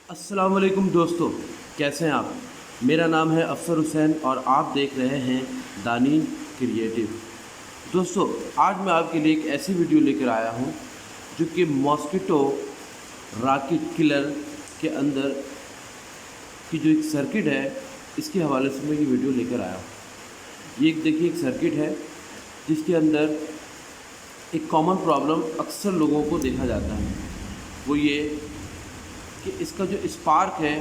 अस्सलाम वालेकुम दोस्तों, कैसे हैं आप। मेरा नाम है अफसर हुसैन और आप देख रहे हैं दानी क्रिएटिव। दोस्तों, आज मैं आपके लिए एक ऐसी वीडियो लेकर आया हूं जो कि मॉस्किटो रॉकेट किलर के अंदर की जो एक सर्किट है, इसके हवाले से मैं ये वीडियो लेकर आया हूँ। ये एक देखिए, एक सर्किट है जिसके अंदर एक कॉमन प्रॉब्लम अक्सर लोगों को देखा जाता है। वो ये कि इसका जो स्पार्क है,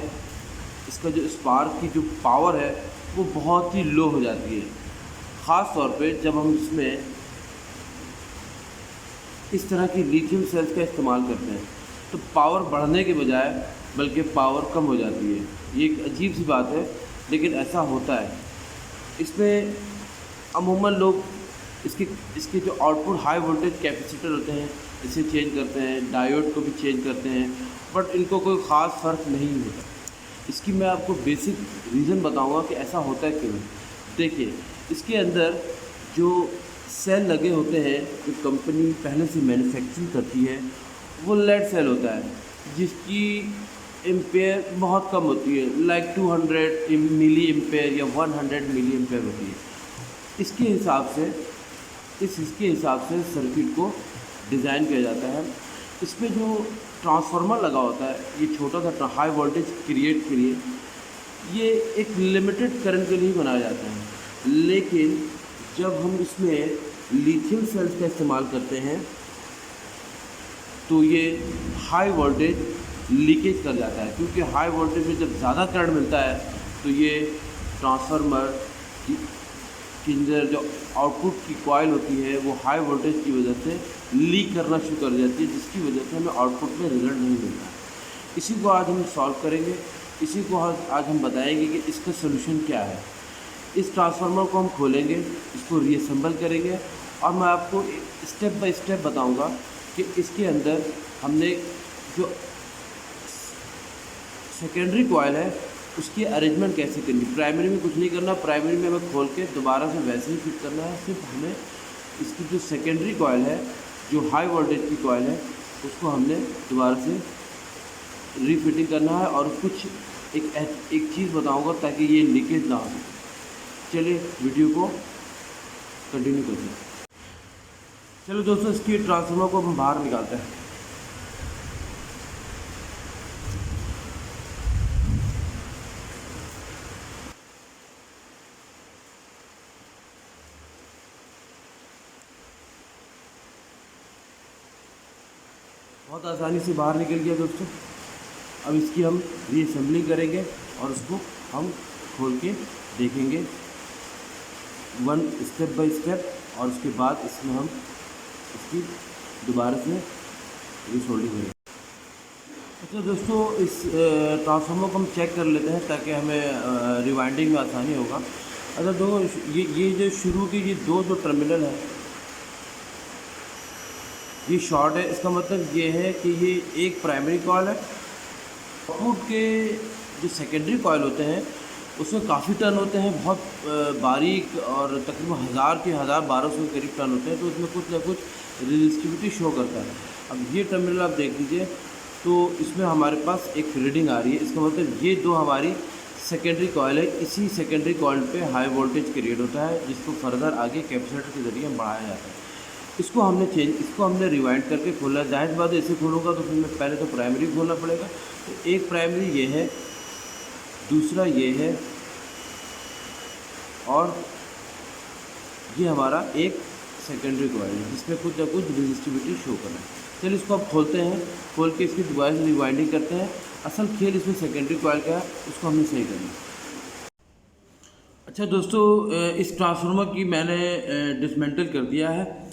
इसका जो स्पार्क की जो पावर है वो बहुत ही लो हो जाती है। ख़ास तौर पे जब हम इसमें इस तरह की लिथियम सेल्स का इस्तेमाल करते हैं तो पावर बढ़ने के बजाय बल्कि पावर कम हो जाती है। ये एक अजीब सी बात है, लेकिन ऐसा होता है। इसमें अमूमन लोग इसके इसके जो आउटपुट हाई वोल्टेज कैपेसिटर होते हैं इसे चेंज करते हैं, डायोड को भी चेंज करते हैं, बट इनको कोई ख़ास फ़र्क नहीं होता। इसकी मैं आपको बेसिक रीज़न बताऊंगा कि ऐसा होता है क्यों। देखिए, इसके अंदर जो सेल लगे होते हैं, जो कंपनी पहले से मैन्युफैक्चरिंग करती है, वो लेड सेल होता है जिसकी एम्पेयर बहुत कम होती है, लाइक 200 मिली एम्पेयर या 100 मिली एम्पेयर होती है। इसके हिसाब से इसके हिसाब से सर्किट को डिज़ाइन किया जाता है। इसमें जो ट्रांसफार्मर लगा होता है, ये छोटा सा हाई वोल्टेज क्रिएट के लिए, ये एक लिमिटेड करंट के लिए बनाया जाता है। लेकिन जब हम इसमें लिथियम सेल्स का इस्तेमाल करते हैं तो ये हाई वोल्टेज लीकेज कर जाता है, क्योंकि हाई वोल्टेज में जब ज़्यादा करंट मिलता है तो ये ट्रांसफार्मर की जो आउटपुट की कॉइल होती है वो हाई वोल्टेज की वजह से लीक करना शुरू कर जाती है, जिसकी वजह से हमें आउटपुट में रिजल्ट नहीं मिलता। इसी को आज हम सॉल्व करेंगे, इसी को आज हम बताएंगे कि इसका सोल्यूशन क्या है। इस ट्रांसफार्मर को हम खोलेंगे, इसको रीअसेंबल करेंगे और मैं आपको स्टेप बाय स्टेप बताऊंगा कि इसके अंदर हमने जो सेकेंडरी कॉइल है उसकी अरेंजमेंट कैसे करनी। प्राइमरी में कुछ नहीं करना, प्राइमरी में हमें खोल के दोबारा से वैसे ही फिट करना है। सिर्फ हमें इसकी जो सेकेंडरी कॉइल है, जो हाई वोल्टेज की कॉइल है, उसको हमने दोबारा से रीफिटिंग करना है। और कुछ एक चीज़ बताऊंगा ताकि ये लीकेज ना हो। चलिए वीडियो को कंटिन्यू करते हैं। चलो दोस्तों, इसकी ट्रांसफार्मर को हम बाहर निकालते हैं। बहुत आसानी से बाहर निकल गया दोस्तों। अब इसकी हम रीअसेंबलिंग करेंगे और उसको हम खोल के देखेंगे स्टेप बाय स्टेप, और उसके बाद इसमें हम इसकी दोबारा से रीसोल्डिंग करेंगे। अच्छा दोस्तों, इस ट्रांसफार्मर को हम चेक कर लेते हैं ताकि हमें रिवाइंडिंग में आसानी होगा। अच्छा दो ये जो शुरू की ये दो जो टर्मिनल है ये शॉर्ट है। इसका मतलब ये है कि ये एक प्राइमरी कॉइल है। आउटपुट के जो सेकेंडरी कॉइल होते हैं उसमें काफ़ी टर्न होते हैं, बहुत बारीक, और तकरीबन 1000 के 1200 के करीब टर्न होते हैं, तो उसमें कुछ ना कुछ रेजिस्टिविटी शो करता है। अब ये टर्मिनल आप देख लीजिए, तो इसमें हमारे पास एक रीडिंग आ रही है। इसका मतलब ये दो हमारी सेकेंडरी कॉइल है। इसी सेकेंडरी कॉइल पे हाई वोल्टेज क्रिएट होता है, जिसको फर्दर आगे कैपेसिटर के ज़रिए बढ़ाया जाता है। इसको हमने रिवाइंड करके खोला। जाहिर बात है, ऐसे खोलूँगा तो फिर मैं पहले तो प्राइमरी खोलना पड़ेगा। तो एक प्राइमरी ये है, दूसरा ये है, और ये हमारा एक सेकेंडरी कॉइल है जिसमें कुछ ना कुछ रेजिस्टिविटी शो कर रहा है। चलिए इसको आप खोलते हैं, खोल के इसकी दोबारा से रिवाइंडिंग करते हैं। असल खेल इसमें सेकेंडरी कॉइल का है, उसको हमने सही करना है। अच्छा दोस्तों, इस ट्रांसफार्मर की मैंने डिसमेंटल कर दिया है।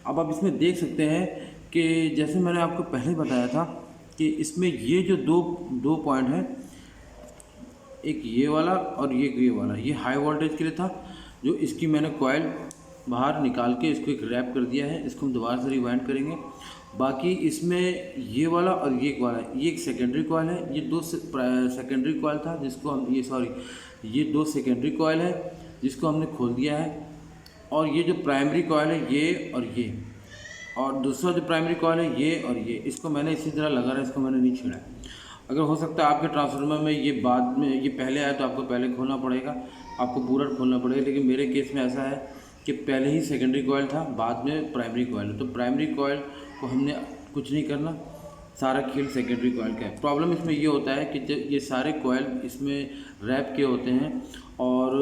अब आप इसमें देख सकते हैं कि जैसे मैंने आपको पहले बताया था कि इसमें ये जो दो पॉइंट है, एक ये वाला और ये वाला, ये हाई वोल्टेज के लिए था। जो इसकी मैंने कॉइल बाहर निकाल के इसको एक रैप कर दिया है। इसको हम दोबारा से रिवाइंड करेंगे। बाकी इसमें ये वाला और ये वाला, ये एक सेकेंडरी कॉइल है। ये दो सेकेंडरी कॉइल था जिसको हम ये दो सेकेंडरी कॉइल है जिसको हमने खोल दिया है। और ये जो प्राइमरी कॉइल है ये, और दूसरा जो प्राइमरी कॉइल है ये और ये, इसको मैंने इसी तरह लगा रहा है, इसको मैंने नहीं छेड़ा। अगर हो सकता है आपके ट्रांसफार्मर में ये बाद में ये पहले आए तो आपको पहले खोलना पड़ेगा, आपको पूरा खोलना पड़ेगा, लेकिन मेरे केस में ऐसा है कि पहले ही सेकेंडरी कॉयल था, बाद में प्राइमरी कॉयल है। तो प्राइमरी कॉयल को हमने कुछ नहीं करना, सारा खेल सेकेंडरी कॉयल का है। प्रॉब्लम इसमें ये होता है कि जब ये सारे कॉयल इसमें रैप किए होते हैं और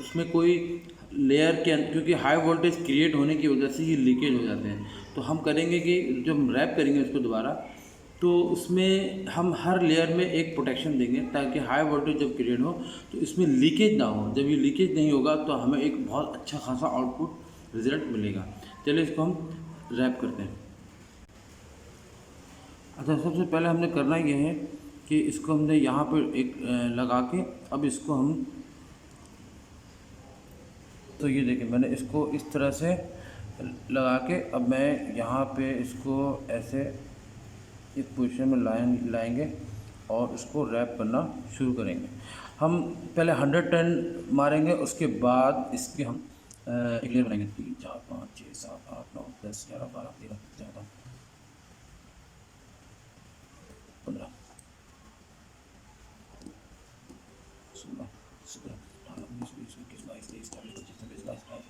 उसमें कोई लेयर के क्योंकि हाई वोल्टेज क्रिएट होने की वजह से ये लीकेज हो जाते हैं। तो हम करेंगे कि जब हम रैप करेंगे उसको दोबारा, तो उसमें हम हर लेयर में एक प्रोटेक्शन देंगे ताकि हाई वोल्टेज जब क्रिएट हो तो इसमें लीकेज ना हो। जब ये लीकेज नहीं होगा तो हमें एक बहुत अच्छा खासा आउटपुट रिजल्ट मिलेगा। चलिए इसको हम रैप करते हैं। अच्छा, सबसे पहले हमने करना ये है कि इसको हमने यहाँ पर एक लगा के अब इसको हम, तो ये देखिए मैंने इसको इस तरह से लगा के अब मैं यहाँ पे इसको ऐसे इस पोजीशन में लाएंगे और इसको रैप करना शुरू करेंगे। हम पहले 100 टन मारेंगे, उसके बाद इसके हम एक लेयर बनाएंगे 3 4 5 6 7 8 9 10 11 12 13 14 15 16 17 18 19 20 21 22 23 24 25 26 27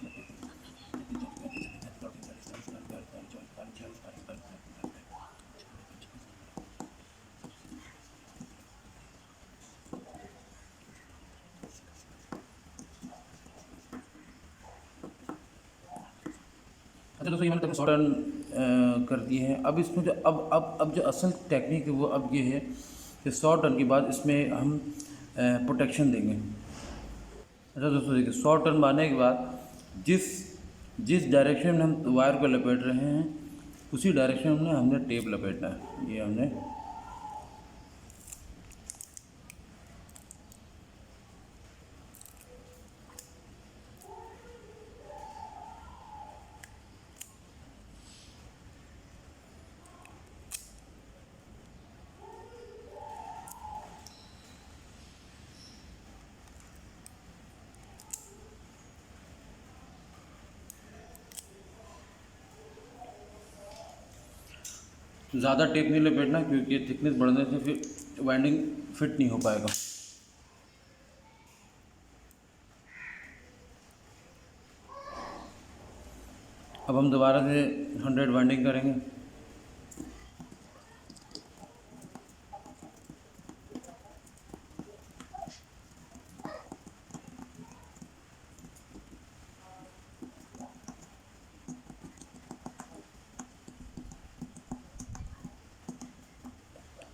अच्छा दोस्तों, ये मैंने तक 100 टन कर दिए हैं। अब इसमें जो अब जो असल टेक्निक है वो अब ये है कि 100 टन के बाद इसमें हम प्रोटेक्शन देंगे। अच्छा दोस्तों देखिए, 100 टन मारने के बाद जिस जिस डायरेक्शन में हम वायर को लपेट रहे हैं उसी डायरेक्शन में हमने टेप लपेटना है। ये हमने ज़्यादा टेप नहीं लपेटना क्योंकि थिकनेस बढ़ने से फिर वाइंडिंग फिट नहीं हो पाएगा। अब हम दोबारा से 100 वाइंडिंग करेंगे।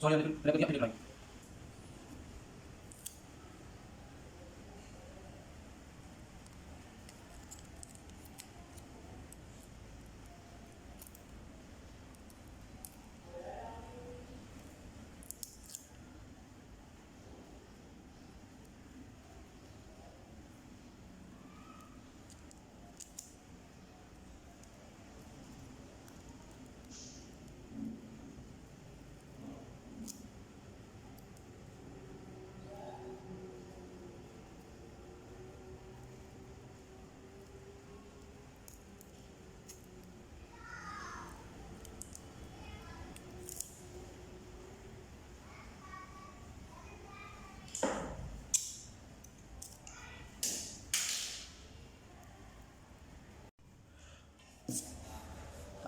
सॉरी,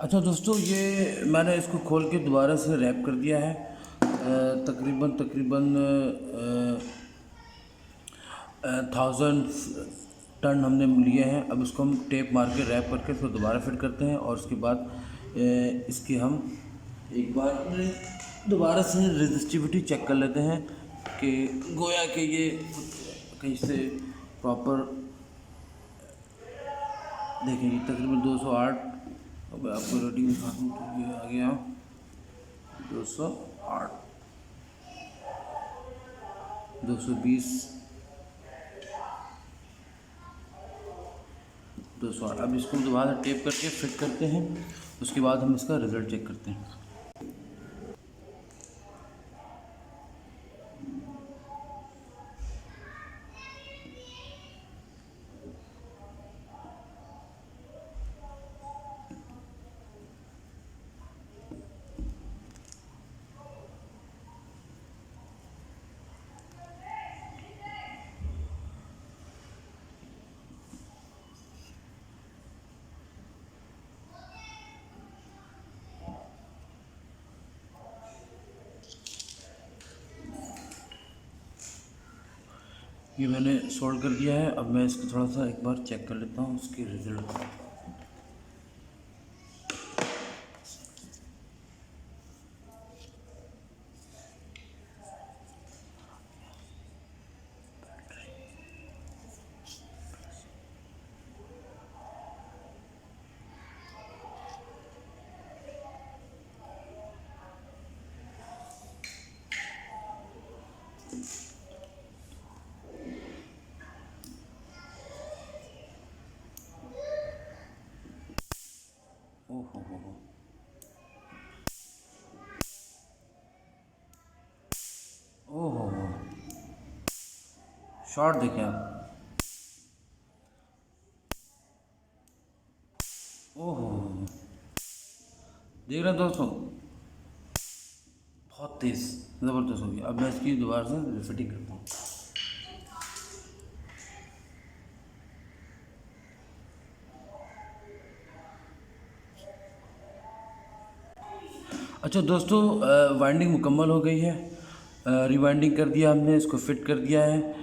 अच्छा दोस्तों, ये मैंने इसको खोल के दोबारा से रैप कर दिया है। तकरीबन 1000 टन हमने लिए हैं। अब इसको हम टेप मार के रैप करके इसको दोबारा फिट करते हैं और उसके बाद इसकी हम एक बार दोबारा से रेजिस्टिविटी चेक कर लेते हैं कि गोया कि ये कहीं से प्रॉपर देखिए तकरीबन 208। अब आपको रेटिंग दिखा दूँ तो ये आ गया 208 220 208। अब इसको दोबारा टेप करके फिट करते हैं, उसके बाद हम इसका रिज़ल्ट चेक करते हैं। ये मैंने सोल्ड कर दिया है। अब मैं इसको थोड़ा सा एक बार चेक कर लेता हूँ उसकी रिजल्ट। ओहो हो, ओहो हो, शॉर्ट देखें आप। ओहो, देख रहे हैं दोस्तों, बहुत तेज़ ज़बरदस्त हो गया। अब मैं इसकी दोबारा से रिफिटिंग करता हूँ। अच्छा दोस्तों, वाइंडिंग मुकम्मल हो गई है। रिवाइंडिंग कर दिया हमने, इसको फिट कर दिया है।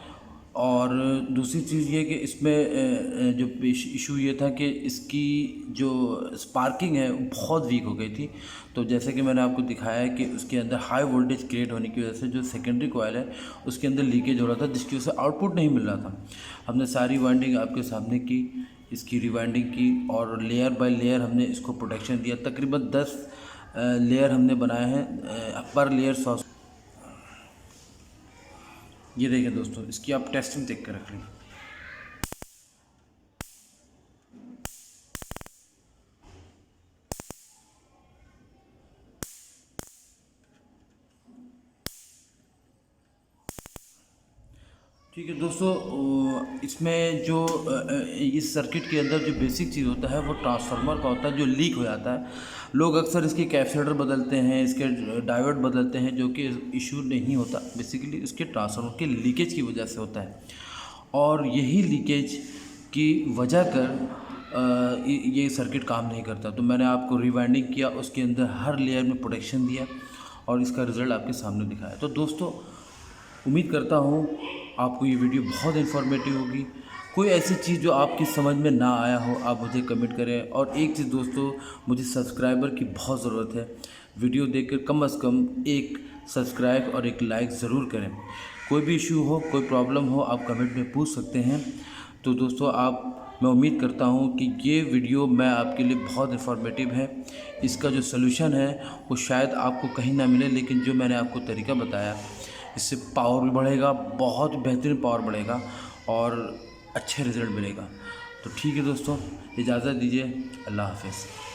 और दूसरी चीज़ ये कि इसमें जो इशू ये था कि इसकी जो स्पार्किंग है वो बहुत वीक हो गई थी। तो जैसे कि मैंने आपको दिखाया है कि उसके अंदर हाई वोल्टेज क्रिएट होने की वजह से जो सेकेंडरी कॉइल है उसके अंदर लीकेज हो रहा था, जिसकी वजह से आउटपुट नहीं मिल रहा था। हमने सारी वाइंडिंग आपके सामने की, इसकी रिवाइंडिंग की और लेयर बाय लेयर हमने इसको प्रोटेक्शन दिया। तकरीबन 10 लेयर हमने बनाए हैं, पर लेयर 100। ये देखें दोस्तों, इसकी आप टेस्टिंग देख कर रख लीजिए। ठीक है दोस्तों, इसमें जो इस सर्किट के अंदर जो बेसिक चीज़ होता है वो ट्रांसफार्मर का होता है, जो लीक हो जाता है। लोग अक्सर इसके कैपेसिटर बदलते हैं, इसके डायोड बदलते हैं, जो कि इशू नहीं होता, बेसिकली इसके ट्रांसफार्मर के लीकेज की वजह से होता है। और यही लीकेज की वजह कर ये सर्किट काम नहीं करता। तो मैंने आपको रिवाइंडिंग किया, उसके अंदर हर लेयर में प्रोटेक्शन दिया और इसका रिज़ल्ट आपके सामने दिखाया। तो दोस्तों, उम्मीद करता हूँ आपको ये वीडियो बहुत इन्फॉर्मेटिव होगी। कोई ऐसी चीज़ जो आपकी समझ में ना आया हो, आप मुझे कमेंट करें। और एक चीज़ दोस्तों, मुझे सब्सक्राइबर की बहुत ज़रूरत है। वीडियो देखकर कम से कम एक सब्सक्राइब और एक लाइक ज़रूर करें। कोई भी इशू हो, कोई प्रॉब्लम हो, आप कमेंट में पूछ सकते हैं। तो दोस्तों, मैं उम्मीद करता हूँ कि ये वीडियो मैं आपके लिए बहुत इन्फॉर्मेटिव है। इसका जो सलूशन है वो शायद आपको कहीं ना मिले, लेकिन जो मैंने आपको तरीका बताया, इससे पावर भी बढ़ेगा, बहुत बेहतरीन पावर बढ़ेगा और अच्छे रिज़ल्ट मिलेगा। तो ठीक है दोस्तों, इजाज़त दीजिए। अल्लाह हाफ़िज़।